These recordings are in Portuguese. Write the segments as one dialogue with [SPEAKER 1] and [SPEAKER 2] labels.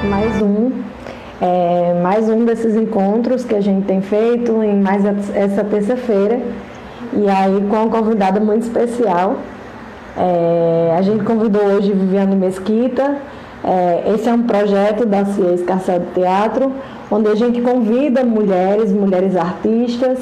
[SPEAKER 1] Mais um desses encontros que a gente tem feito em mais essa terça-feira, e aí com uma convidada muito especial. A gente convidou hoje Viviane Mesquita. Esse é um projeto da CIA Escarcel de Teatro, onde a gente convida mulheres artistas,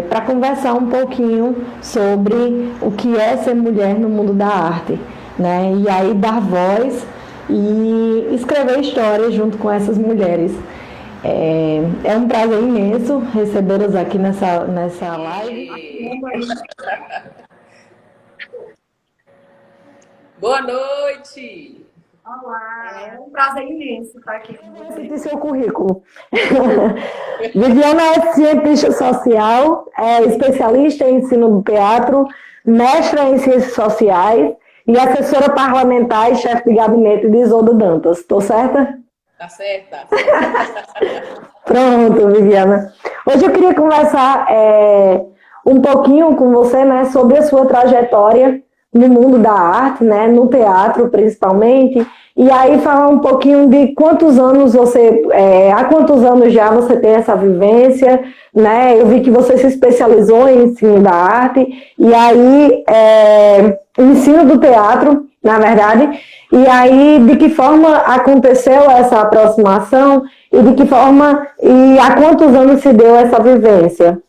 [SPEAKER 1] para conversar um pouquinho sobre o que é ser mulher no mundo da arte, né? E aí dar voz e escrever histórias junto com essas mulheres. É um prazer imenso recebê-las aqui nessa live.
[SPEAKER 2] Boa noite!
[SPEAKER 3] Olá, é um prazer imenso estar aqui com você.
[SPEAKER 1] Cite seu currículo. Viviane é cientista social, é especialista em ensino do teatro, mestra em ciências sociais e assessora parlamentar e chefe de gabinete de Isolda Dantas. Estou certa?
[SPEAKER 2] Tá certa.
[SPEAKER 1] Pronto, Viviana. Hoje eu queria conversar um pouquinho com você, né, sobre a sua trajetória no mundo da arte, né, no teatro principalmente, e aí falar um pouquinho de quantos anos há quantos anos já você tem essa vivência, né? Eu vi que você se especializou em ensino da arte, e aí ensino do teatro, na verdade, e aí de que forma aconteceu essa aproximação e de que forma e há quantos anos se deu essa vivência?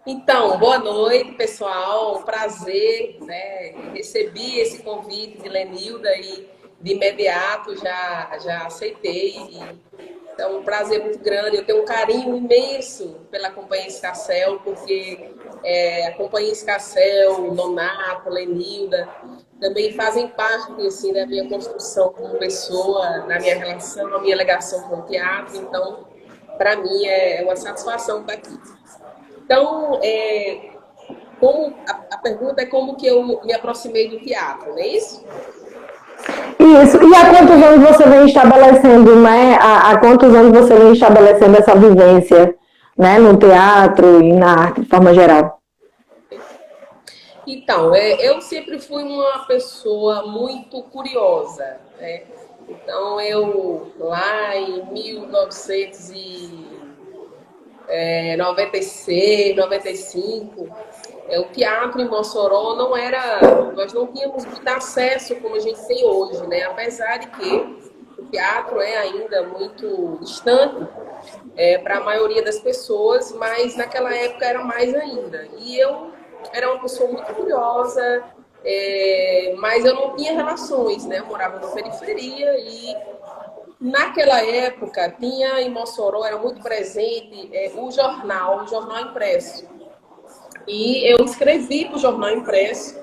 [SPEAKER 2] Então, boa noite, pessoal. Um prazer, né? Recebi esse convite de Lenilda e de imediato já aceitei. Então, um prazer muito grande. Eu tenho um carinho imenso pela Companhia Escarcel, porque a Companhia Escarcel, Nonato, Lenilda, também fazem parte assim, da minha construção como pessoa, na minha relação, a minha ligação com o teatro. Então, para mim, é uma satisfação estar aqui. Então, a pergunta é como que eu me aproximei do teatro, não é isso?
[SPEAKER 1] Isso. E há quantos anos você vem estabelecendo, né? Há quantos anos você vem estabelecendo essa vivência, né, no teatro e na arte de forma geral?
[SPEAKER 2] Então, eu sempre fui uma pessoa muito curiosa, né? Então, eu lá em 1996, 95, o teatro em Mossoró nós não tínhamos muito acesso como a gente tem hoje, né? Apesar de que o teatro é ainda muito distante para a maioria das pessoas, mas naquela época era mais ainda. E eu era uma pessoa muito curiosa, mas eu não tinha relações, né? Eu morava na periferia e naquela época tinha em Mossoró, era muito presente o jornal impresso. E eu escrevi para o jornal impresso,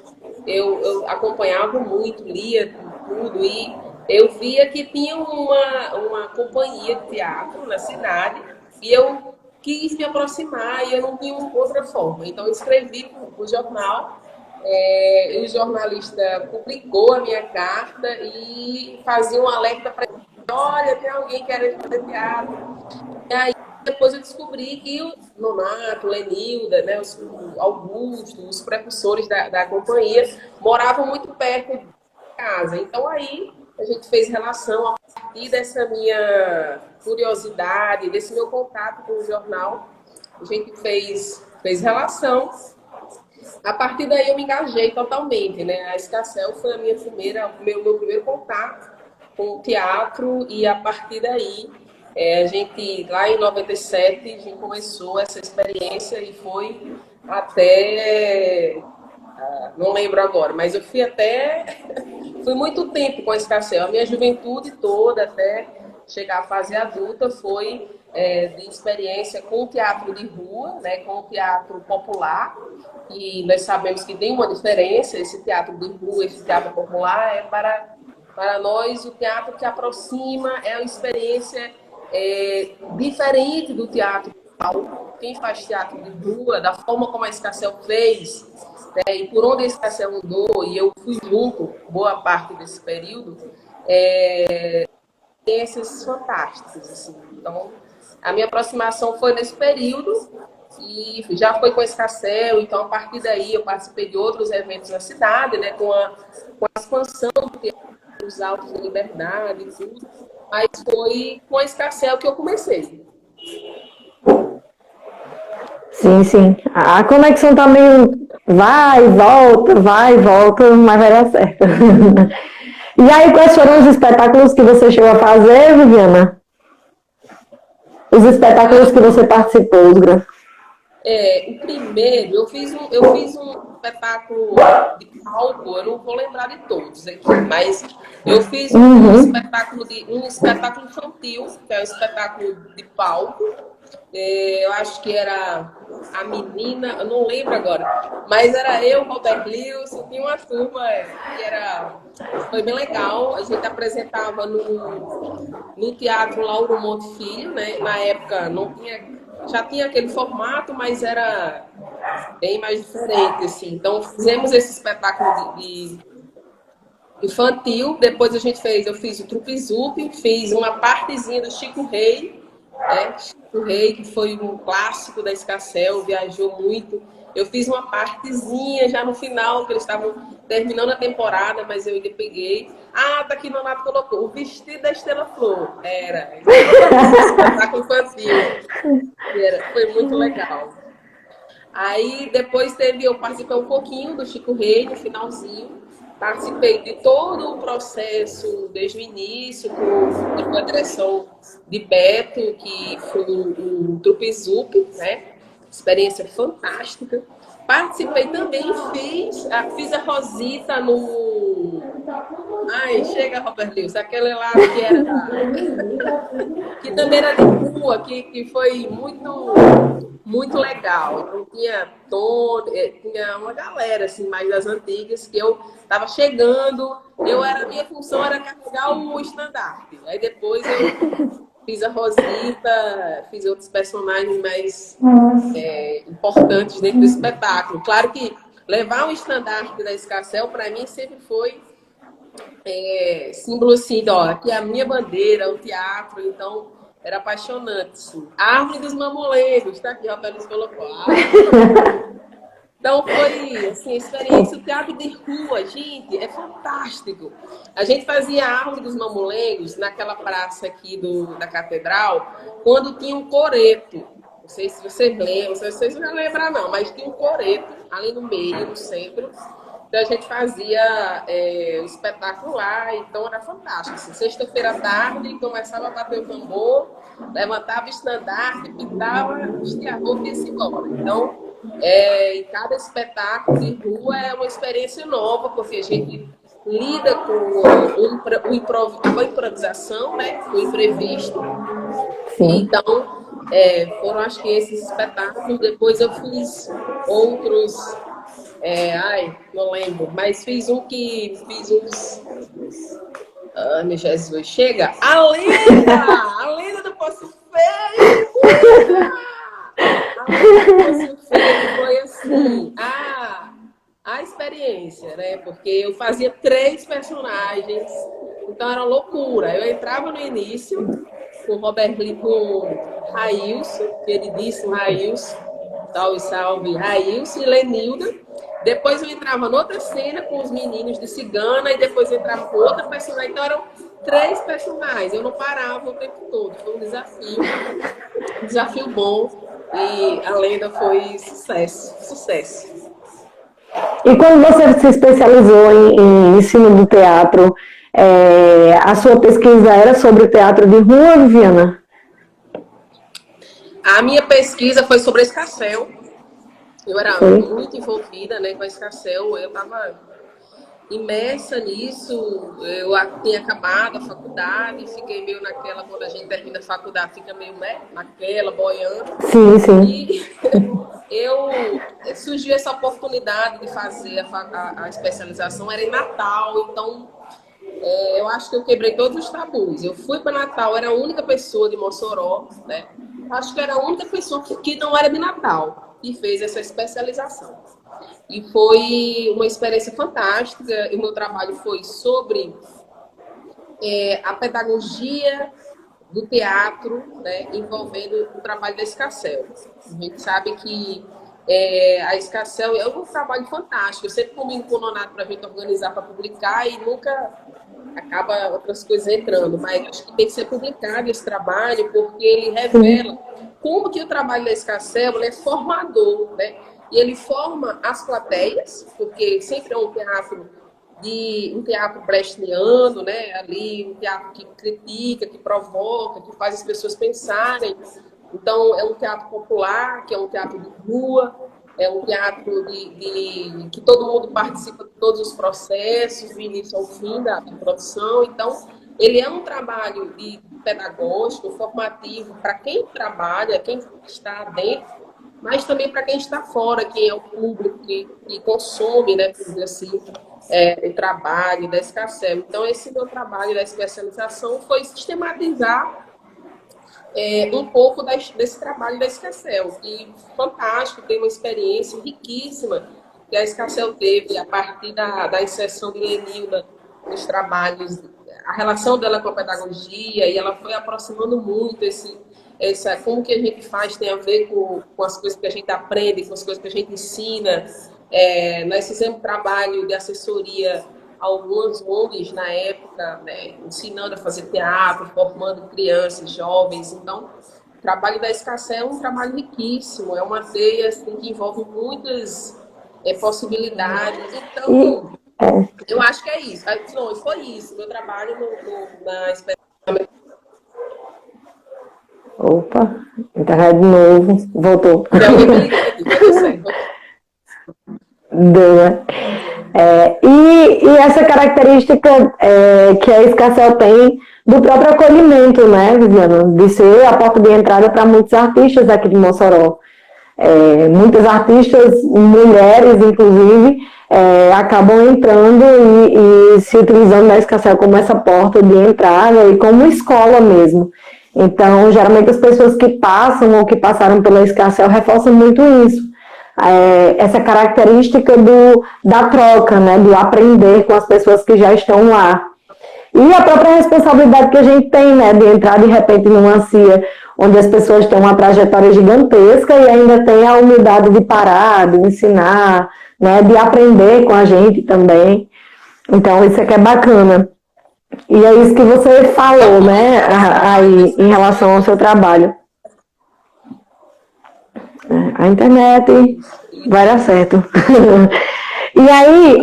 [SPEAKER 2] eu acompanhava muito, lia tudo, e eu via que tinha uma companhia de teatro na cidade, e eu quis me aproximar e eu não tinha outra forma. Então eu escrevi para o jornal, e o jornalista publicou a minha carta e fazia um alerta para ele: olha, tem alguém querendo fazer teatro. E aí depois eu descobri que o Nonato, Lenilda, né, o Augusto, os precursores da companhia, moravam muito perto de casa. Então aí a gente fez relação a partir dessa minha curiosidade, desse meu contato com o jornal. A gente fez relação. A partir daí eu me engajei totalmente, né? A Escarcel foi meu primeiro contato com o teatro, e a partir daí a gente, lá em 97, a gente começou essa experiência e foi até, não lembro agora, mas eu fui muito tempo com a Escarcel. A minha juventude toda, até chegar à fase adulta, foi de experiência com o teatro de rua, né, com o teatro popular, e nós sabemos que tem uma diferença. Esse teatro de rua, esse teatro popular é para nós o teatro que aproxima, é uma experiência diferente do teatro. Quem faz teatro de rua, da forma como a Escarcel fez, né, e por onde a Escarcel andou, e eu fui junto boa parte desse período, experiências fantásticas, assim. Então, a minha aproximação foi nesse período, e já foi com a Escarcel, então a partir daí eu participei de outros eventos na cidade, né, com a expansão do teatro, os Altos da Liberdade e tudo, mas foi com a Escarcel que eu comecei.
[SPEAKER 1] Sim, sim. A conexão tá meio vai e volta, mas vai dar certo. E aí, quais foram os espetáculos que você chegou a fazer, Viviana? Os espetáculos que você participou, os grandes.
[SPEAKER 2] O primeiro, eu fiz um espetáculo de palco, eu não vou lembrar de todos aqui, mas eu fiz um espetáculo infantil, que é um espetáculo de palco. Eu acho que era a menina, eu não lembro agora, mas era eu, Robert Lewis, tinha uma turma foi bem legal. A gente apresentava no Teatro Lauro Monte Filho, né? Na época já tinha aquele formato, mas era bem mais diferente, assim. Então fizemos esse espetáculo de infantil. Depois eu fiz o Trupizup, fiz uma partezinha do Chico Rei, né? Chico Rei, que foi um clássico da Escarcel, viajou muito. Eu fiz uma partezinha já no final, que eles estavam terminando a temporada, mas eu ainda peguei. Tá aqui no Nato colocou, o vestido da Estrela Flor. Era espetáculo infantil. Foi muito legal. Aí depois eu participei um pouquinho do Chico Rei, no finalzinho. Participei de todo o processo, desde o início, com a direção de Beto, que foi um Trupizup, né? Experiência fantástica. Participei também, fiz a Rosita no... chega, Robert Lewis, aquele lá que era... que também era de rua, que foi muito legal. Então, tinha uma galera, assim, mais das antigas, que eu estava chegando, minha função era carregar o estandarte. Aí depois eu fiz a Rosita, fiz outros personagens mais importantes dentro do espetáculo. Claro que levar um estandarte da Escarcel, para mim, sempre foi símbolo assim, aqui é a minha bandeira, o teatro, então era apaixonante. Assim. A Árvore dos Mamulengos, tá aqui, ó, a Feliz colocou. Então foi assim, a experiência, o teatro de rua, gente, é fantástico. A gente fazia a Árvore dos Mamulengos naquela praça aqui da Catedral, quando tinha um coreto. Não sei se vocês lembram, vocês não vão lembrar não, mas tinha um coreto ali no meio, no centro. Então a gente fazia o espetáculo lá, então era fantástico. Assim, sexta-feira à tarde, começava a bater o tambor, levantava o estandarte, pintava, vestia a roupa e ia embora. Então, em cada espetáculo de rua é uma experiência nova, porque a gente lida com a improvisação, né, o imprevisto.
[SPEAKER 1] Sim.
[SPEAKER 2] Então, foram acho que esses espetáculos. Depois eu fiz outros... não lembro, mas fiz uns... meu Jesus, chega! A lenda do Poço Feio! A lenda do Poço Feio foi assim, a experiência, né? Porque eu fazia 3 personagens, então era loucura. Eu entrava no início com o Robert Lee, com Railson, queridíssimo Railson, salve, Railson e Lenilda. Depois eu entrava noutra cena com os meninos de Cigana e depois eu entrava com outra personagem. Então eram 3 personagens. Eu não parava o tempo todo. Foi um desafio bom e a lenda foi sucesso.
[SPEAKER 1] E quando você se especializou em ensino do teatro, a sua pesquisa era sobre o teatro de rua, Viviana?
[SPEAKER 2] A minha pesquisa foi sobre a Escarcel. Eu era muito envolvida, né, com a Escarcel. Eu estava imersa nisso. Eu tinha acabado a faculdade, fiquei meio naquela, quando a gente termina a faculdade, fica meio naquela, boiando.
[SPEAKER 1] Sim.
[SPEAKER 2] E surgiu essa oportunidade de fazer a especialização, era em Natal, então eu acho que eu quebrei todos os tabus. Eu fui para Natal, era a única pessoa de Mossoró, né? Acho que era a única pessoa que não era de Natal e fez essa especialização. E foi uma experiência fantástica. O meu trabalho foi sobre a pedagogia do teatro, né, envolvendo o trabalho da Escarcel. A gente sabe que a Escarcel é um trabalho fantástico. Eu sempre combino com o Nonato para a gente organizar, para publicar, e nunca acaba outras coisas entrando. Mas acho que tem que ser publicado esse trabalho, porque ele revela como que o trabalho da Escarcel é formador, né? E ele forma as plateias, porque sempre é um teatro brechtiano, né? Ali, um teatro que critica, que provoca, que faz as pessoas pensarem. Então, é um teatro popular, que é um teatro de rua, é um teatro que todo mundo participa de todos os processos, do início ao fim da produção. Então, ele é um trabalho pedagógico, formativo, para quem trabalha, quem está dentro, mas também para quem está fora, quem é o público que consome, né, por dizer assim, o trabalho da Escarcel. Então, esse meu trabalho da especialização foi sistematizar um pouco desse trabalho da Escarcel, que fantástico, tem uma experiência riquíssima que a Escarcel teve a partir da inserção de Lenilda nos trabalhos, a relação dela com a pedagogia, e ela foi aproximando muito como que a gente faz tem a ver com as coisas que a gente aprende, com as coisas que a gente ensina. Nós fizemos trabalho de assessoria a algumas ONGs na época, né, ensinando a fazer teatro, formando crianças, jovens. Então, o trabalho da Escarcel é um trabalho riquíssimo, é uma teia assim, que envolve muitas possibilidades. Então, eu acho que é isso. Não, foi isso, meu trabalho na especialização.
[SPEAKER 1] Opa, internet de novo, voltou. Deu, né? E essa característica que a Escarcel tem do próprio acolhimento, né, Viviana? De ser a porta de entrada para muitos artistas aqui de Mossoró. Muitas artistas, mulheres, inclusive, acabam entrando e se utilizando da Escarcel como essa porta de entrada e como escola mesmo. Então, geralmente as pessoas que passam ou que passaram pela Escarcel reforçam muito isso. Essa característica da troca, né, do aprender com as pessoas que já estão lá. E a própria responsabilidade que a gente tem, né, de entrar de repente numa CIA onde as pessoas têm uma trajetória gigantesca e ainda tem a humildade de parar, de ensinar, né, de aprender com a gente também. Então, isso aqui é bacana. E é isso que você falou, né, aí, em relação ao seu trabalho. A internet vai dar certo. E aí,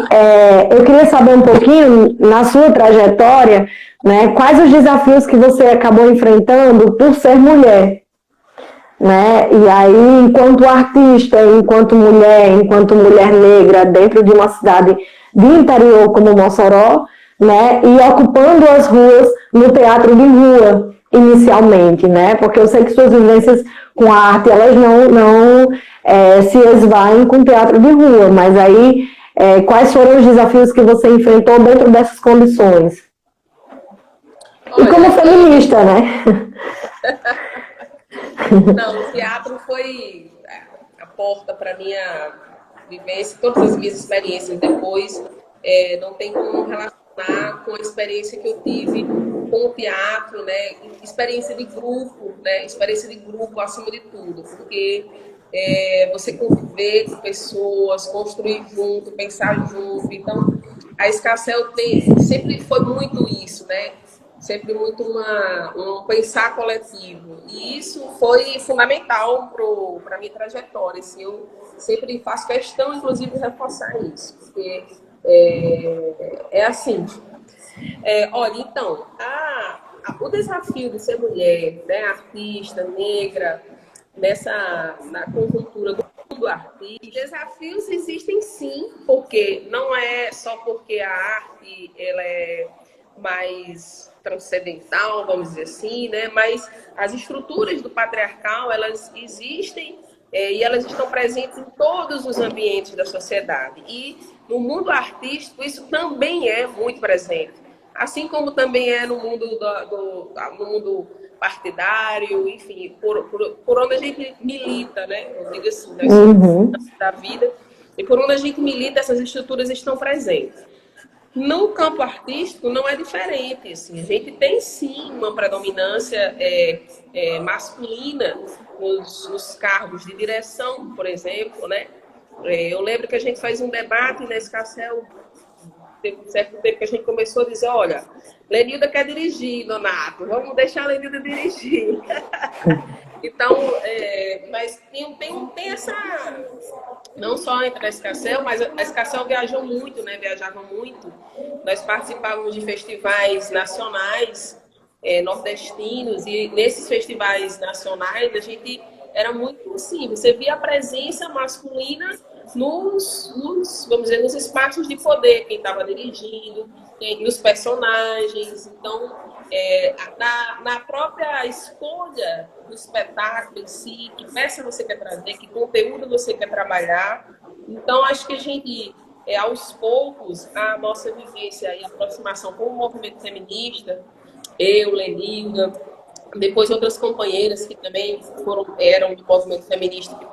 [SPEAKER 1] eu queria saber um pouquinho, na sua trajetória, né, quais os desafios que você acabou enfrentando por ser mulher, né? E aí, enquanto artista, enquanto mulher negra, dentro de uma cidade de interior como Mossoró, né, e ocupando as ruas no teatro de rua, inicialmente, né? Porque eu sei que suas vivências com a arte, elas não se esvaem com teatro de rua, mas aí, quais foram os desafios que você enfrentou dentro dessas condições? Olha, e como feminista, né?
[SPEAKER 2] Não, o teatro foi a porta para minha vivência, todas as minhas experiências depois, não tem como relacionar com a experiência que eu tive com o teatro, né? Experiência de grupo, né? Experiência de grupo acima de tudo, porque você conviver com pessoas, construir junto, pensar junto. Então, a Escarcel sempre foi muito isso, né? Sempre muito um pensar coletivo. E isso foi fundamental para a minha trajetória. Assim, eu sempre faço questão, inclusive, de reforçar isso, porque assim. Olha, então, o desafio de ser mulher, né, artista, negra, na conjuntura do mundo artístico, desafios existem sim, porque não é só porque a arte ela é mais transcendental, vamos dizer assim, né, mas as estruturas do patriarcal, elas existem e elas estão presentes em todos os ambientes da sociedade. E no mundo artístico, isso também é muito presente. Assim como também é no mundo no mundo partidário, enfim, por onde a gente milita, né? Eu digo assim, nós somos da vida, e por onde a gente milita, essas estruturas estão presentes. No campo artístico não é diferente. Assim. A gente tem sim uma predominância masculina nos cargos de direção, por exemplo, né? Eu lembro que a gente faz um debate na Escacel, teve um certo tempo que a gente começou a dizer, olha, Lenilda quer dirigir, Donato, vamos deixar a Lenilda dirigir. Então, mas tem essa... Não só entre a Escacel, mas a Escacel viajou muito, né? Viajava muito. Nós participávamos de festivais nacionais, nordestinos, e nesses festivais nacionais a gente era muito assim, você via a presença masculina vamos dizer, nos espaços de poder, quem estava dirigindo, nos personagens. Então, na própria escolha do espetáculo em si, que peça você quer trazer, que conteúdo você quer trabalhar. Então, acho que a gente, aos poucos, a nossa vivência e aproximação com o movimento feminista, eu, Lenilda, depois outras companheiras que também eram do movimento feminista, que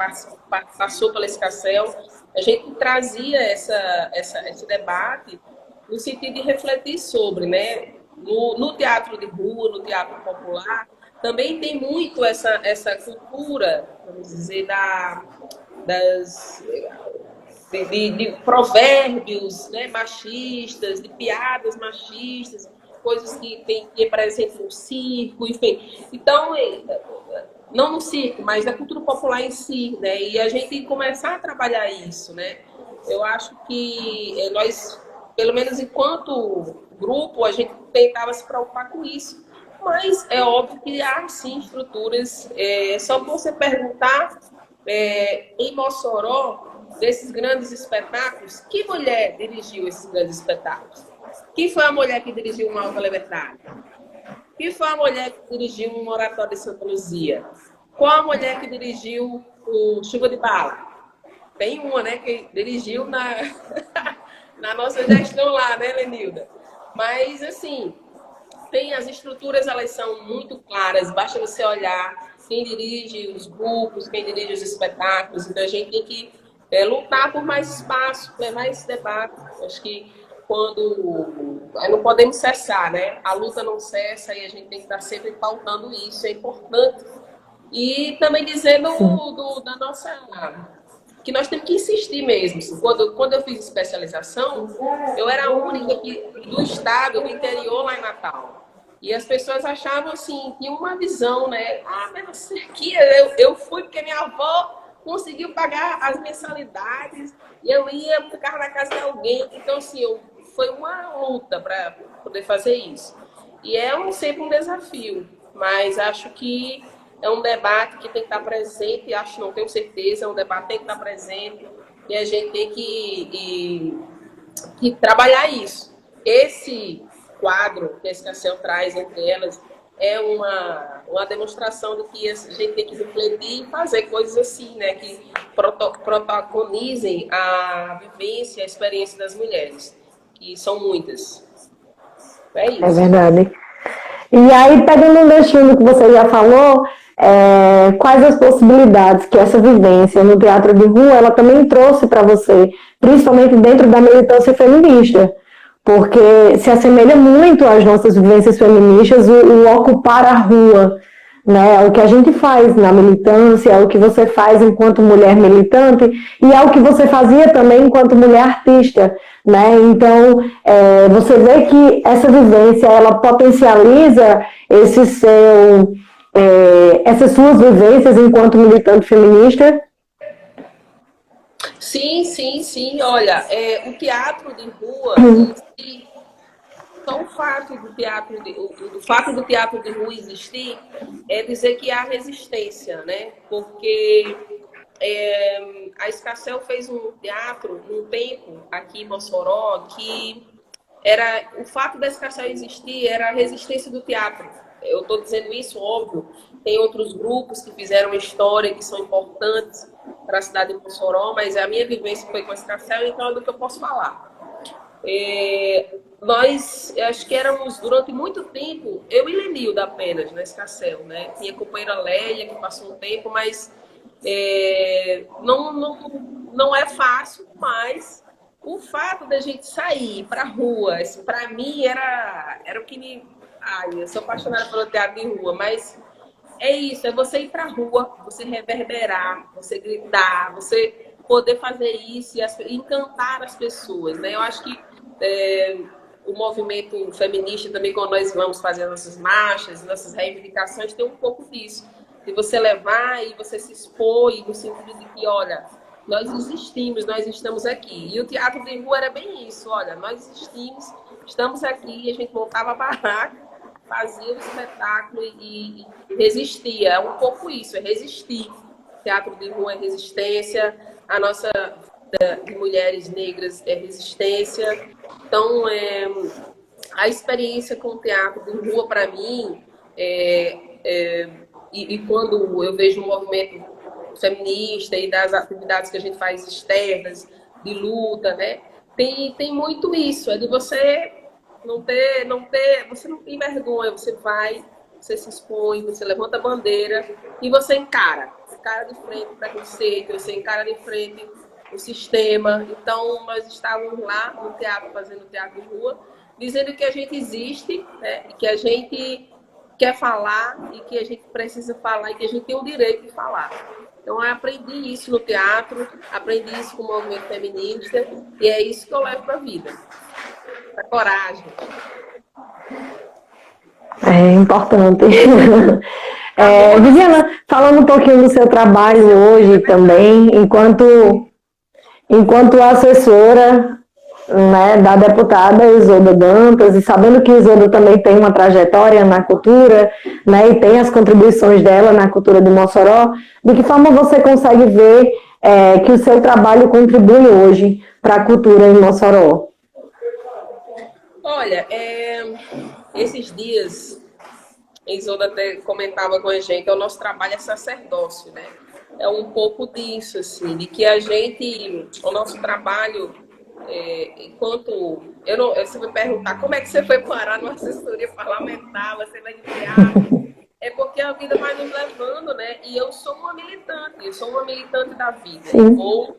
[SPEAKER 2] passou pela Escacel, a gente trazia esse debate no sentido de refletir sobre, né? No teatro de rua, no teatro popular, também tem muito essa cultura, vamos dizer, de provérbios, né, machistas, de piadas machistas, coisas que representam o circo, enfim. Então, não no circo, mas na cultura popular em si, né? E a gente começar a trabalhar isso, né? Eu acho que nós, pelo menos enquanto grupo, a gente tentava se preocupar com isso. Mas é óbvio que há, sim, estruturas. Só você perguntar, em Mossoró, desses grandes espetáculos, que mulher dirigiu esses grandes espetáculos? Quem foi a mulher que dirigiu uma Alta Liberdade? Quem foi a mulher que dirigiu um Oratório de Santa Luzia? Qual a mulher que dirigiu o Chuva de Bala? Tem uma, né, que dirigiu na nossa gestão lá, né, Lenilda? Mas, assim, as estruturas, elas são muito claras, basta você olhar quem dirige os grupos, quem dirige os espetáculos. Então, a gente tem que lutar por mais espaço, levar esse debate. Acho que não podemos cessar, né? A luta não cessa e a gente tem que estar sempre pautando isso, é importante. E também dizendo da nossa... que nós temos que insistir mesmo. Quando eu fiz especialização, eu era a única do estado, do interior lá em Natal. E as pessoas achavam assim, tinha uma visão, né? Mas você aqui, eu fui porque minha avó conseguiu pagar as mensalidades e eu ia ficar na casa de alguém. Então, assim, foi uma luta para poder fazer isso. E sempre um desafio, mas acho que é um debate que tem que estar presente, não tenho certeza, é um debate que tem que estar presente e a gente tem que trabalhar isso. Esse quadro que a Escacel traz entre elas é uma demonstração de que a gente tem que refletir e fazer coisas assim, né, que protagonizem a vivência, a experiência das mulheres, que são muitas. É isso.
[SPEAKER 1] É verdade. E aí, pegando um destino que você já falou, quais as possibilidades que essa vivência no teatro de rua ela também trouxe para você, principalmente dentro da militância feminista? Porque se assemelha muito às nossas vivências feministas o ocupar a rua, né? É o que a gente faz na militância, é o que você faz enquanto mulher militante e é o que você fazia também enquanto mulher artista, né? Então, você vê que essa vivência, ela potencializa essas suas vivências enquanto militante feminista.
[SPEAKER 2] Sim. Olha, o teatro de rua, só o fato do teatro de rua existir é dizer que há resistência, né? Porque a Escacel fez um teatro num tempo aqui em Mossoró que o fato da Escacel existir era a resistência do teatro. Eu estou dizendo isso, óbvio, tem outros grupos que fizeram história, que são importantes para a cidade de Mossoró, mas a minha vivência foi com a Escacel, então é do que eu posso falar. Nós, acho que éramos, durante muito tempo, eu e Lenilda apenas, na Escacel, né? Tinha a companheira Lélia, que passou um tempo, mas não é fácil, mas o fato da gente sair para a rua, isso para mim era o que me... Ai, eu sou apaixonada pelo teatro de rua, mas é isso, é você ir para a rua, você reverberar, você gritar, você poder fazer isso e encantar as pessoas, né? Eu acho que o movimento feminista também, quando nós vamos fazer nossas marchas, nossas reivindicações, tem um pouco disso. De você levar e você se expor, e no sentido de que, olha, nós existimos, nós estamos aqui. E o teatro de rua era bem isso, olha, nós existimos, estamos aqui, a gente montava a barraca, fazia o espetáculo e resistia. É um pouco isso, é resistir. Teatro de rua é resistência, a nossa de mulheres negras é resistência. Então, a experiência com o teatro de rua, para mim, e quando eu vejo o movimento feminista e das atividades que a gente faz externas, de luta, né? Tem muito isso, é de você você não tem vergonha, você vai, você se expõe, você levanta a bandeira e você encara de frente o preconceito, você encara de frente o sistema. Então, nós estávamos lá no teatro, fazendo teatro de rua, dizendo que a gente existe, né? E que a gente quer falar e que a gente precisa falar e que a gente tem o direito de falar. Então, eu aprendi isso no teatro, aprendi isso com o movimento feminista e é isso que eu levo para a vida. A coragem.
[SPEAKER 1] É importante. Viviana, falando um pouquinho do seu trabalho hoje também, enquanto assessora, né, da deputada Isolda Dantas, e sabendo que Isolda também tem uma trajetória na cultura, né, e tem as contribuições dela na cultura de Mossoró, de que forma você consegue ver que o seu trabalho contribui hoje para a cultura em Mossoró?
[SPEAKER 2] Olha, esses dias, a Isolda até comentava com a gente, o nosso trabalho é sacerdócio, né? É um pouco disso, assim, de que o nosso trabalho, enquanto... você vai perguntar, como é que você foi parar numa assessoria parlamentar, você vai de teatro? É porque a vida vai nos levando, né? E eu sou uma militante da vida.
[SPEAKER 1] Sim.
[SPEAKER 2] Ou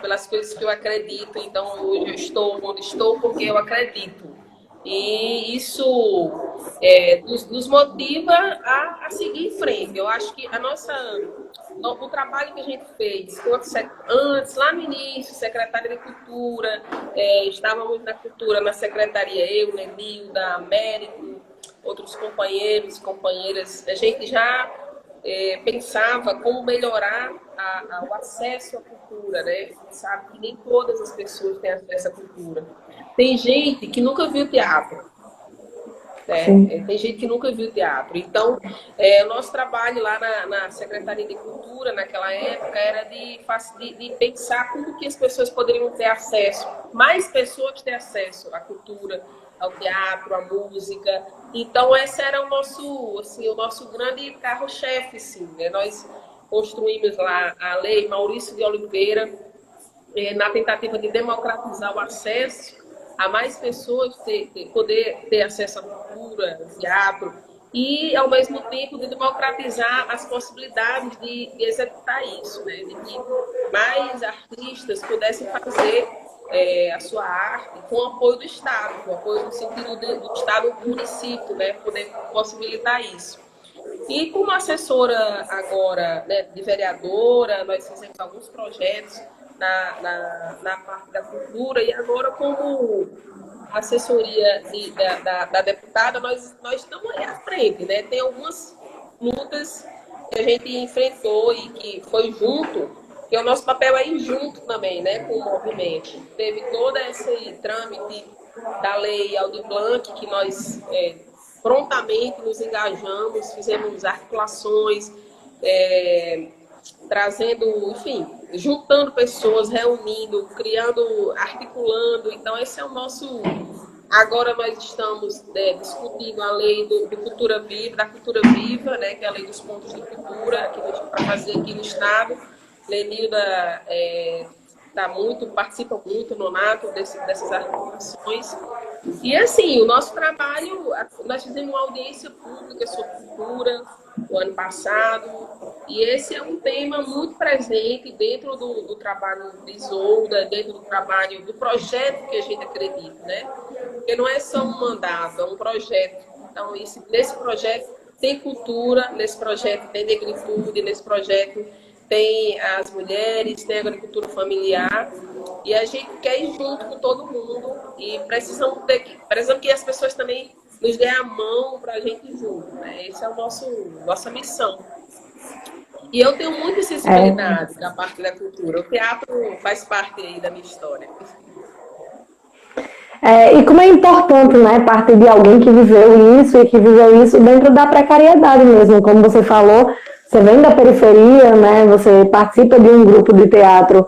[SPEAKER 2] pelas coisas que eu acredito. Então, hoje eu estou onde estou porque eu acredito. E isso nos motiva a seguir em frente. Eu acho que o trabalho que a gente fez, antes, lá no início, secretária de Cultura, estávamos na Cultura, na secretaria, eu, Nenilda, Américo, outros companheiros e companheiras, a gente já pensava como melhorar o acesso à cultura, né? A gente sabe que nem todas as pessoas têm acesso à cultura. Tem gente que nunca viu teatro. Tem gente que nunca viu teatro. Então, o nosso trabalho lá na Secretaria de Cultura, naquela época, era de pensar como que as pessoas poderiam ter acesso, mais pessoas ter acesso à cultura, ao teatro, à música. Então, esse era o nosso grande carro-chefe, assim, né? Nós construímos lá a Lei Maurício de Oliveira, na tentativa de democratizar o acesso a mais pessoas poder ter acesso à cultura, ao teatro, e, ao mesmo tempo, de democratizar as possibilidades de executar isso, né? De que mais artistas pudessem fazer a sua arte com o apoio do Estado, com o apoio no sentido do Estado-município, né? Poder possibilitar isso. E como assessora agora, né, de vereadora, nós fizemos alguns projetos na parte da cultura, e agora como assessoria da deputada, nós estamos aí à frente, né? Tem algumas lutas que a gente enfrentou e que foi junto, que o nosso papel é ir junto também, né, com o movimento. Teve todo esse trâmite da lei Aldir Blanc, que nós prontamente nos engajamos, fizemos articulações, trazendo, enfim, juntando pessoas, reunindo, criando, articulando. Então, esse é o nosso... Agora nós estamos discutindo a lei do Cultura Viva, da Cultura Viva, né, que é a lei dos pontos de cultura, que a gente vai fazer aqui no Estado. Lenilda participa muito no nato dessas articulações. E assim, o nosso trabalho, nós fizemos uma audiência pública sobre cultura no ano passado, E esse é um tema muito presente dentro do trabalho de Isolda, dentro do trabalho, do projeto que a gente acredita, né? Porque não é só um mandato, é um projeto. Então, nesse projeto tem cultura, nesse projeto tem negritude, nesse projeto tem as mulheres, tem a agricultura familiar. E a gente quer ir junto com todo mundo e precisamos que as pessoas também nos dêem a mão para a gente ir junto, né? Essa é nossa missão. E eu tenho muita sensibilidade da parte da cultura. O teatro faz parte aí da minha história.
[SPEAKER 1] E como é importante, né, partir de alguém que viveu isso e que viveu isso dentro da precariedade mesmo, como você falou, você vem da periferia, né, você participa de um grupo de teatro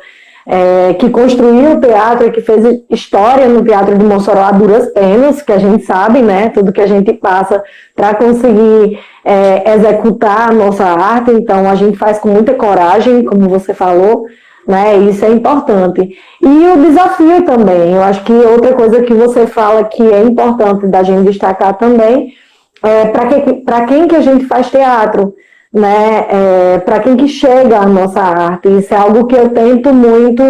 [SPEAKER 1] que construiu o teatro e que fez história no Teatro de Mossoró a duras penas, que a gente sabe, né, tudo que a gente passa para conseguir executar a nossa arte, então a gente faz com muita coragem, como você falou, né? Isso é importante. E o desafio também, eu acho que outra coisa que você fala que é importante da gente destacar também é para quem que a gente faz teatro, né? Para quem que chega a nossa arte. Isso é algo que eu tento muito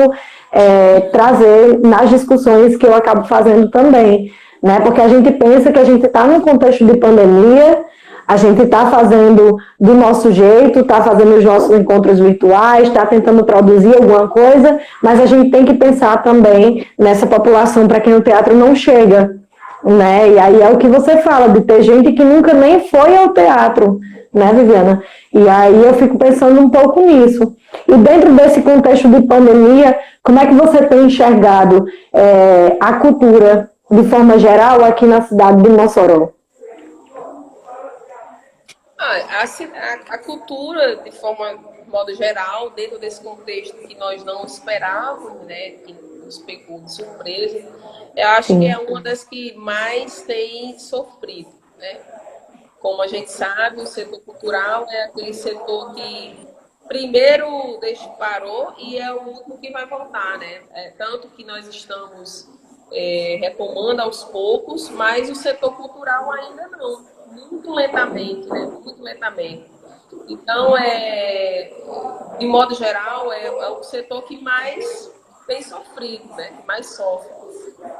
[SPEAKER 1] trazer nas discussões que eu acabo fazendo também, né? Porque a gente pensa que a gente está num contexto de pandemia, a gente está fazendo do nosso jeito, está fazendo os nossos encontros virtuais, está tentando produzir alguma coisa, mas a gente tem que pensar também nessa população para quem o teatro não chega, né? E aí é o que você fala, de ter gente que nunca nem foi ao teatro, né, Viviana? E aí eu fico pensando um pouco nisso. E dentro desse contexto de pandemia, como é que você tem enxergado a cultura, de forma geral, aqui na cidade de Mossoró?
[SPEAKER 2] A cultura, de modo geral, dentro desse contexto que nós não esperávamos, né, que nos pegou de surpresa, eu acho que é uma das que mais tem sofrido, né? Como a gente sabe, o setor cultural é aquele setor que primeiro parou e é o último que vai voltar, né? Tanto que nós estamos retomando aos poucos, mas o setor cultural ainda não, muito lentamente, né? Muito lentamente. Então, de modo geral, é o setor que mais tem sofrido, né? Que mais sofre.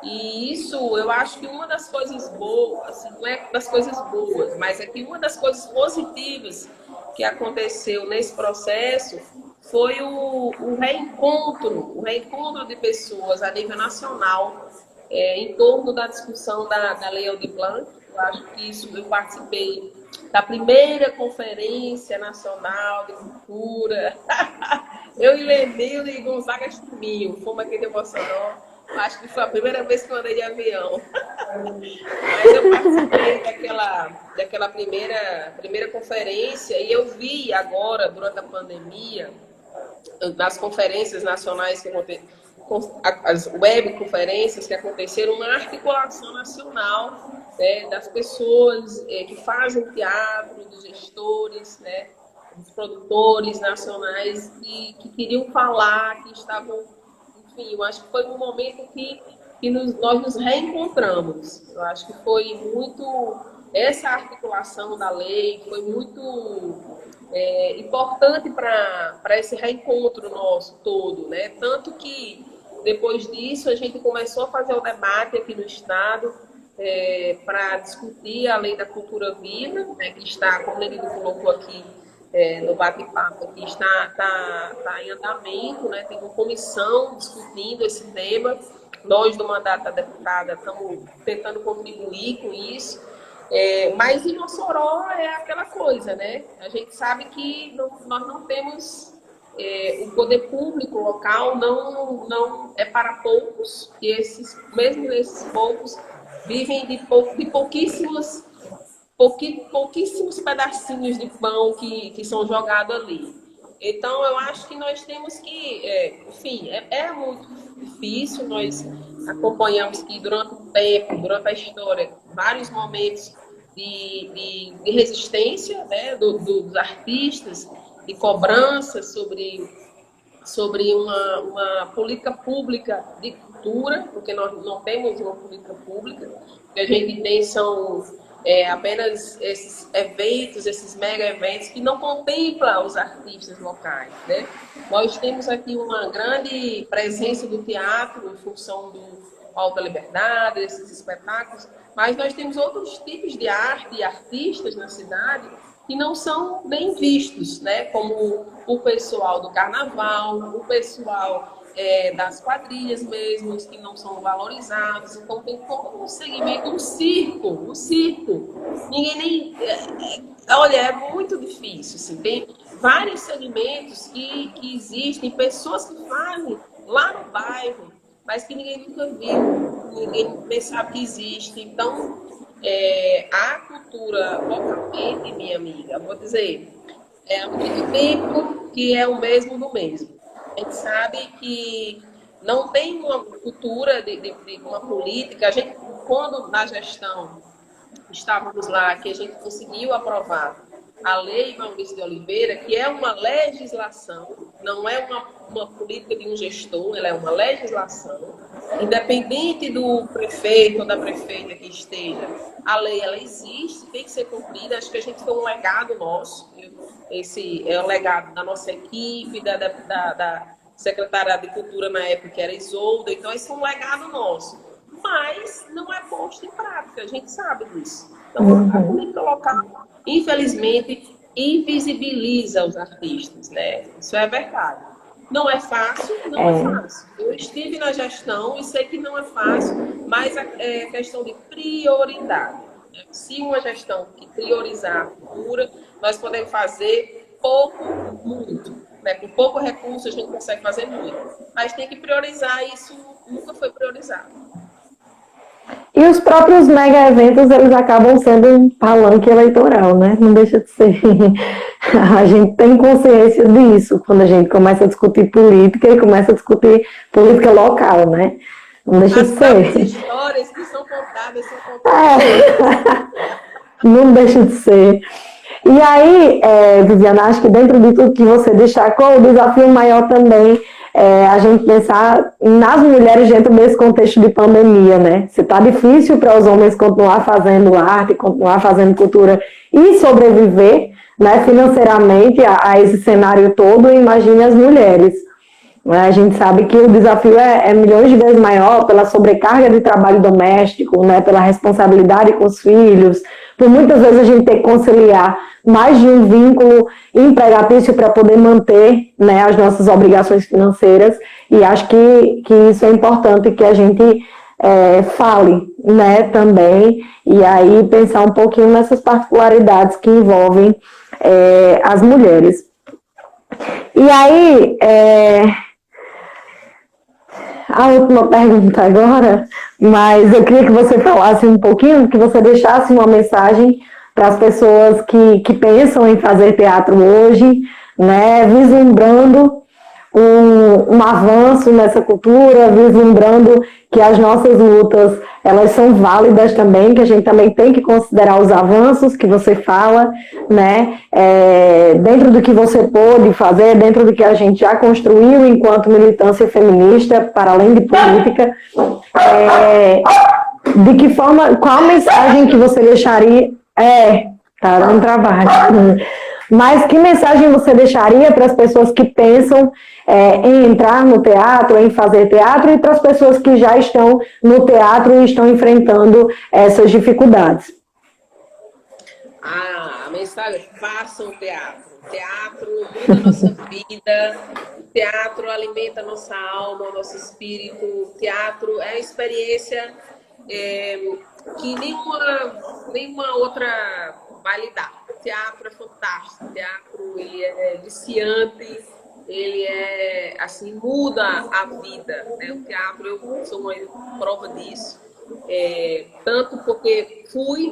[SPEAKER 2] E isso, eu acho que uma das coisas boas, assim, não é das coisas boas, mas é que uma das coisas positivas que aconteceu nesse processo foi o reencontro de pessoas a nível nacional em torno da discussão da Lei Aldir Blanc. Eu acho que isso, eu participei da primeira Conferência Nacional de Cultura. Eu e Lenildo e Gonzaga Chuminho, fomos aqui de Mossoró. Acho que foi a primeira vez que eu andei de avião. Mas eu participei daquela primeira conferência e eu vi agora, durante a pandemia, nas conferências nacionais que aconteceram, as webconferências que aconteceram, uma articulação nacional, né, das pessoas que fazem teatro, dos gestores, né, dos produtores nacionais que queriam falar, que estavam, enfim, eu acho que foi um momento que nós nos reencontramos. Eu acho que foi muito, essa articulação da lei foi muito importante para esse reencontro nosso todo, né? Tanto que depois disso a gente começou a fazer o debate aqui no estado para discutir a lei da cultura viva, né, que está, como ele colocou aqui no bate-papo, que está em andamento, né? Tem uma comissão discutindo esse tema. Nós do mandato da deputada estamos tentando contribuir com isso. Mas em Mossoró é aquela coisa, né? A gente sabe que nós não temos o poder público local, não é para poucos, e mesmo esses poucos vivem de pouquíssimos pedacinhos de pão que são jogados ali. Então, eu acho que nós temos que, enfim, é muito difícil. Nós acompanhamos que durante o tempo, durante a história, vários momentos de resistência, né, dos artistas, de cobrança sobre uma política pública de cultura, porque nós não temos uma política pública. O que a gente tem são apenas esses eventos, esses mega eventos que não contemplam os artistas locais, né? Nós temos aqui uma grande presença do teatro em função do Alta Liberdade, esses espetáculos, mas nós temos outros tipos de arte e artistas na cidade que não são bem vistos, né? Como o pessoal do carnaval, o pessoal das quadrilhas mesmo, que não são valorizados. Então tem todo um segmento, o circo. Ninguém nem... olha, é muito difícil, assim. Tem vários segmentos que existem, pessoas que fazem lá no bairro, mas que ninguém nunca viu, ninguém nem sabe que existe. Então, a cultura localmente, minha amiga, vou dizer, há muito tempo que é o mesmo do mesmo. A gente sabe que não tem uma cultura de uma política. A gente, quando na gestão estávamos lá, que a gente conseguiu aprovar a Lei Maurício de Oliveira, que é uma legislação, não é uma política de um gestor, ela é uma legislação, independente do prefeito ou da prefeita que esteja, a lei ela existe, tem que ser cumprida. Acho que a gente tem um legado nosso, esse é o legado da nossa equipe, da secretária de Cultura na época, que era Isolda, então esse é um legado nosso, mas não é posto em prática, a gente sabe disso. Então, a política local, infelizmente, invisibiliza os artistas, né? Isso é verdade. Não é fácil, não é fácil. Eu estive na gestão e sei que não é fácil, mas é questão de prioridade. Se uma gestão que priorizar a cultura, nós podemos fazer pouco, muito. Né? Com pouco recurso a gente consegue fazer muito. Mas tem que priorizar, e isso nunca foi priorizado.
[SPEAKER 1] E os próprios mega eventos, eles acabam sendo um palanque eleitoral, né? Não deixa de ser. A gente tem consciência disso quando a gente começa a discutir política e começa a discutir política local, né? Não deixa de ser.
[SPEAKER 2] As histórias que são contadas são contadas.
[SPEAKER 1] Não deixa de ser. E aí, Viviana, acho que dentro de tudo que você destacou, o desafio maior também a gente pensar nas mulheres dentro desse contexto de pandemia, né? Se tá difícil para os homens continuar fazendo arte, continuar fazendo cultura e sobreviver, né, financeiramente a esse cenário todo, imagine as mulheres. A gente sabe que o desafio é milhões de vezes maior pela sobrecarga de trabalho doméstico, né, pela responsabilidade com os filhos, por muitas vezes a gente ter que conciliar mais de um vínculo empregatício para poder manter, né, as nossas obrigações financeiras, e acho que isso é importante que a gente fale, né, também, e aí pensar um pouquinho nessas particularidades que envolvem as mulheres. E aí, a última pergunta agora, mas eu queria que você falasse um pouquinho, que você deixasse uma mensagem para as pessoas que pensam em fazer teatro hoje, né, vislumbrando um avanço nessa cultura, vislumbrando que as nossas lutas, elas são válidas também, que a gente também tem que considerar os avanços que você fala, né, dentro do que você pôde fazer, dentro do que a gente já construiu enquanto militância feminista, para além de política, de que forma, qual a mensagem que você deixaria, tá dando trabalho, mas que mensagem você deixaria para as pessoas que pensam em entrar no teatro, em fazer teatro, e para as pessoas que já estão no teatro e estão enfrentando essas dificuldades?
[SPEAKER 2] A mensagem: façam teatro. Teatro muda a nossa vida, teatro alimenta a nossa alma, o nosso espírito. Teatro é uma experiência que nenhuma outra vai lhe dar. O teatro é fantástico, o teatro ele é viciante, ele assim, muda a vida, né? O teatro, eu sou uma prova disso, tanto porque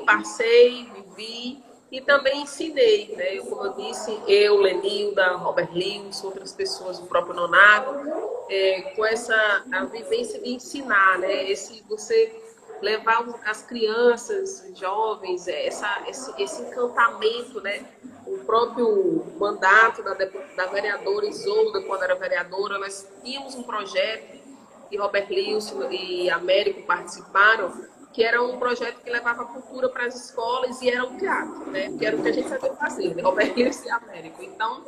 [SPEAKER 2] passei, vivi e também ensinei, né? Como eu disse, Lenilda, Robert Lewis, outras pessoas, o próprio Nonato, com a vivência de ensinar, né? Você levar as crianças, jovens, esse encantamento, né? O próprio mandato da vereadora Isolda, quando era vereadora, nós tínhamos um projeto que Robert Lewis e Américo participaram, que era um projeto que levava cultura para as escolas e era um teatro, né? Que era o que a gente sabia fazer, né? Roberto Lewis e Américo. Então,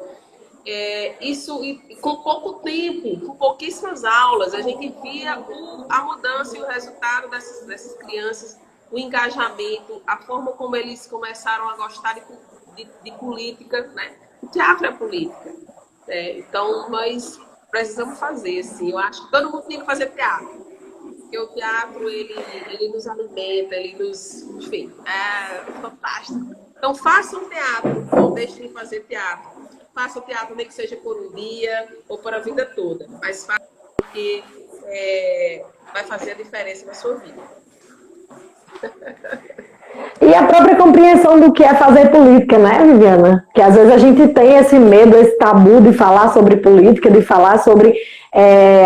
[SPEAKER 2] isso, e com pouco tempo, com pouquíssimas aulas, a gente via a mudança e o resultado dessas crianças, o engajamento, a forma como eles começaram a gostar de política, né? O teatro é política. Então, nós precisamos fazer, assim. Eu acho que todo mundo tem que fazer teatro. Porque o teatro, ele nos alimenta, ele nos... Enfim, é fantástico. Então, façam teatro, não deixem de fazer teatro. Faça o teatro, nem que seja por um dia ou por a vida toda. Mas faça porque vai fazer a diferença na sua vida.
[SPEAKER 1] E a própria compreensão do que é fazer política, né, Viviana? Que às vezes a gente tem esse medo, esse tabu de falar sobre política, de falar sobre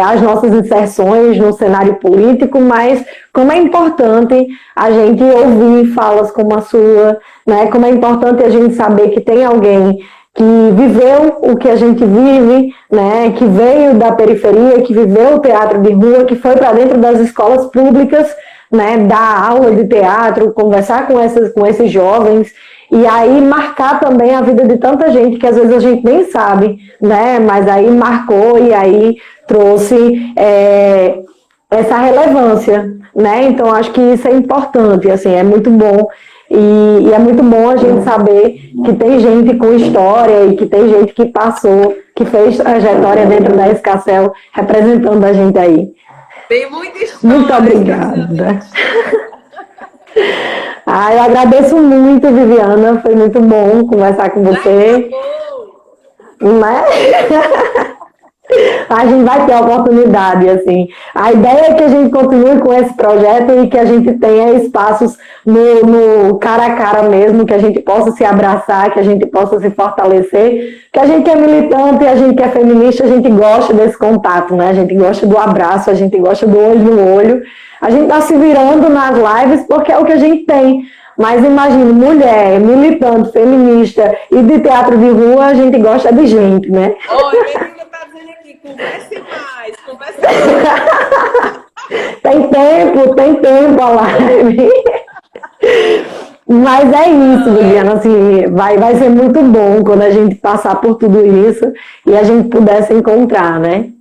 [SPEAKER 1] as nossas inserções no cenário político, mas como é importante a gente ouvir falas como a sua, né? Como é importante a gente saber que tem alguém que viveu o que a gente vive, né? Que veio da periferia, que viveu o teatro de rua, que foi para dentro das escolas públicas, né, dar aula de teatro, conversar com esses jovens e aí marcar também a vida de tanta gente que às vezes a gente nem sabe, né, mas aí marcou e aí trouxe essa relevância, né, então acho que isso é importante, assim, é muito bom e é muito bom a gente saber que tem gente com história e que tem gente que passou, que fez trajetória dentro da Escacel representando a gente aí.
[SPEAKER 2] Tem muita história.
[SPEAKER 1] Muito obrigada. Eu agradeço muito, Viviana. Foi muito bom conversar com você. Né? A gente vai ter a oportunidade, assim. A ideia é que a gente continue com esse projeto e que a gente tenha espaços no cara a cara mesmo, que a gente possa se abraçar, que a gente possa se fortalecer, que a gente é militante, a gente que é feminista, a gente gosta desse contato, né? A gente gosta do abraço, a gente gosta do olho no olho. A gente tá se virando nas lives porque é o que a gente tem. Mas imagine, mulher, militante, feminista e de teatro de rua, a gente gosta de gente, né?
[SPEAKER 2] Oi, menina tá dizendo aqui, converse mais.
[SPEAKER 1] Tem tempo a live. Mas é isso, Viviana, assim, vai ser muito bom quando a gente passar por tudo isso e a gente puder se encontrar, né?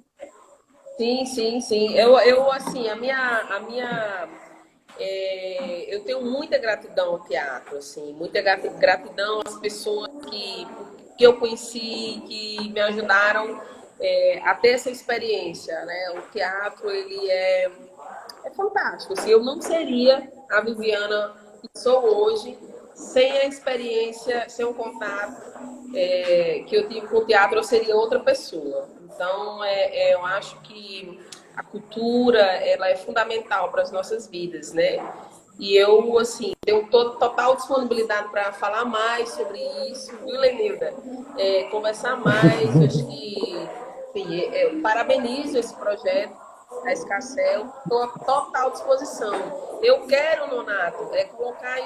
[SPEAKER 2] Sim. Eu assim, eu tenho muita gratidão ao teatro, assim, muita gratidão às pessoas que eu conheci, que me ajudaram a ter essa experiência, né? O teatro, ele é fantástico. Assim, eu não seria a Viviana que sou hoje sem a experiência, sem o contato que eu tive com o teatro, eu seria outra pessoa. Então, eu acho que a cultura, ela é fundamental para as nossas vidas, né? E eu, assim, tenho total disponibilidade para falar mais sobre isso, viu, Lenilda? Conversar mais, eu acho que, enfim, eu parabenizo esse projeto, a Escacel, estou à total disposição. Eu quero, Nonato, colocar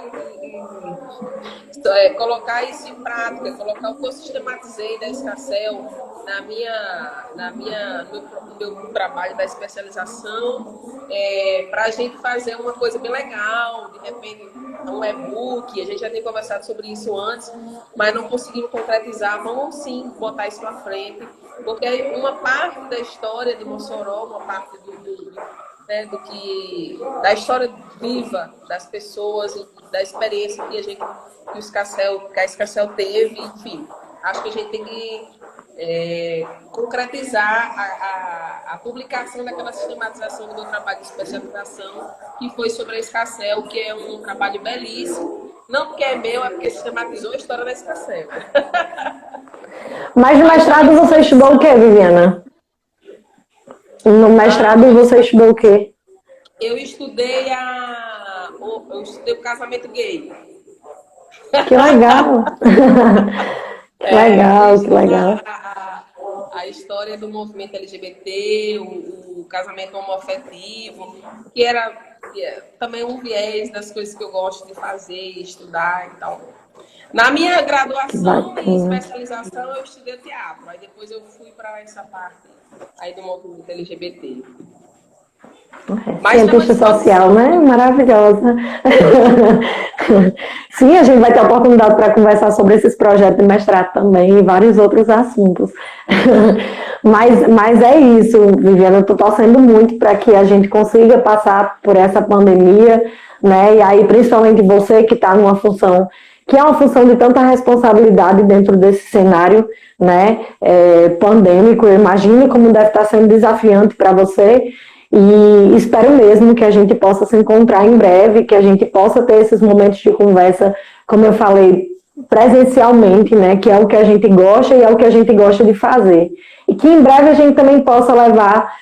[SPEAKER 2] isso em prática, colocar o que eu sistematizei da Escacel no meu trabalho da especialização, para a gente fazer uma coisa bem legal, de repente um e-book. A gente já tem conversado sobre isso antes, mas não conseguimos concretizar. Vamos sim botar isso para frente, porque uma parte da história de Mossoró, uma parte da história viva das pessoas e da experiência que a Escacel teve, enfim, acho que a gente tem que concretizar a publicação daquela sistematização do meu trabalho de especialização, que foi sobre a Escacel, que é um trabalho belíssimo, não porque é meu, é porque sistematizou a história da Escacel.
[SPEAKER 1] Mas no mestrado você estudou o que, Viviana? No mestrado você estudou o quê?
[SPEAKER 2] Eu estudei o casamento gay.
[SPEAKER 1] Que legal! Que legal.
[SPEAKER 2] A história do movimento LGBT, o casamento homoafetivo, que era também um viés das coisas que eu gosto de fazer, estudar e tal. Na minha graduação e especialização, eu estudei teatro, aí depois eu fui para essa parte aí do movimento LGBT. Mas
[SPEAKER 1] Cientista social, né? Maravilhosa. Sim, a gente vai ter oportunidade para conversar sobre esses projetos de mestrado também e vários outros assuntos. Mas é isso, Viviana, eu estou torcendo muito para que a gente consiga passar por essa pandemia, né? E aí, principalmente você que está numa função, que é uma função de tanta responsabilidade dentro desse cenário, né, pandêmico, eu imagino como deve estar sendo desafiante para você. E espero mesmo que a gente possa se encontrar em breve, que a gente possa ter esses momentos de conversa, como eu falei, presencialmente, né, que é o que a gente gosta e é o que a gente gosta de fazer. E que em breve a gente também possa levar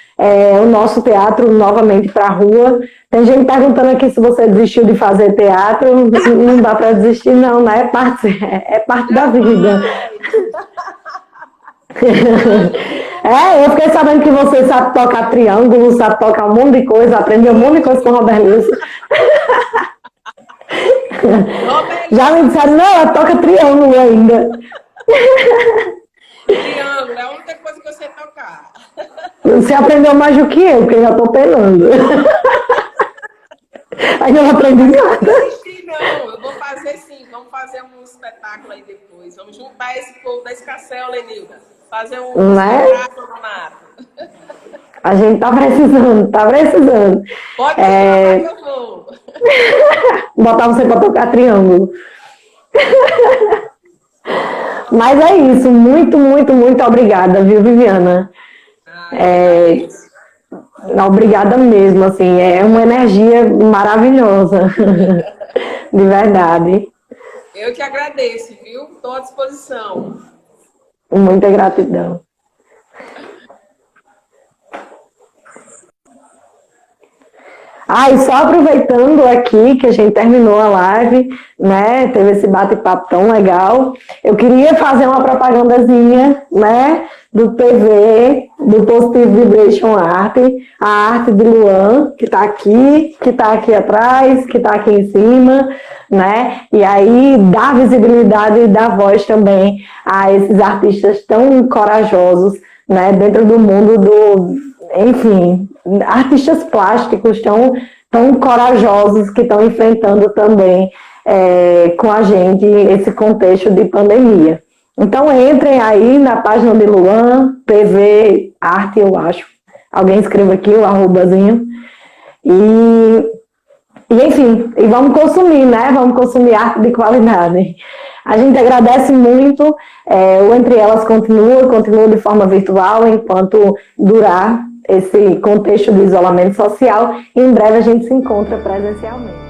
[SPEAKER 1] o nosso teatro novamente para a rua. Tem gente perguntando aqui se você desistiu de fazer teatro. Não dá para desistir não, né? É parte da vida. Eu fiquei sabendo que você sabe tocar triângulo, sabe tocar um monte de coisa, aprendeu um monte de coisa com o Robert Lúcio. Já me disseram, não, ela toca triângulo ainda.
[SPEAKER 2] Triângulo, é a única coisa que eu sei tocar.
[SPEAKER 1] Você aprendeu mais do que eu, porque eu já tô penando. Aí eu não aprendi nada.
[SPEAKER 2] Não, eu vou fazer sim, vamos fazer um espetáculo aí depois. Vamos juntar esse povo da Escacel, Lenilda. Fazer um espetáculo no mato.
[SPEAKER 1] A gente tá precisando, tá precisando.
[SPEAKER 2] Pode deixar que eu vou.
[SPEAKER 1] Botar você pra tocar triângulo. Mas é isso, muito, muito, muito obrigada, viu, Viviana? Obrigada mesmo, assim, é uma energia maravilhosa, de verdade.
[SPEAKER 2] Eu que agradeço, viu? Estou à disposição.
[SPEAKER 1] Muita gratidão. E só aproveitando aqui que a gente terminou a live, né, teve esse bate-papo tão legal, eu queria fazer uma propagandazinha, né, do PV, do Positive Vibration Art, a arte de Luan, que está aqui atrás, que está aqui em cima, né, e aí dá visibilidade e dá voz também a esses artistas tão corajosos, né, dentro do mundo enfim, artistas plásticos tão corajosos que estão enfrentando também com a gente esse contexto de pandemia. Então entrem aí na página de Luan, PV Arte, eu acho. Alguém escreva aqui o arrobazinho. E enfim, e vamos consumir, né? Vamos consumir arte de qualidade. A gente agradece muito. O Entre Elas continua de forma virtual enquanto durar esse contexto de isolamento social. E em breve a gente se encontra presencialmente.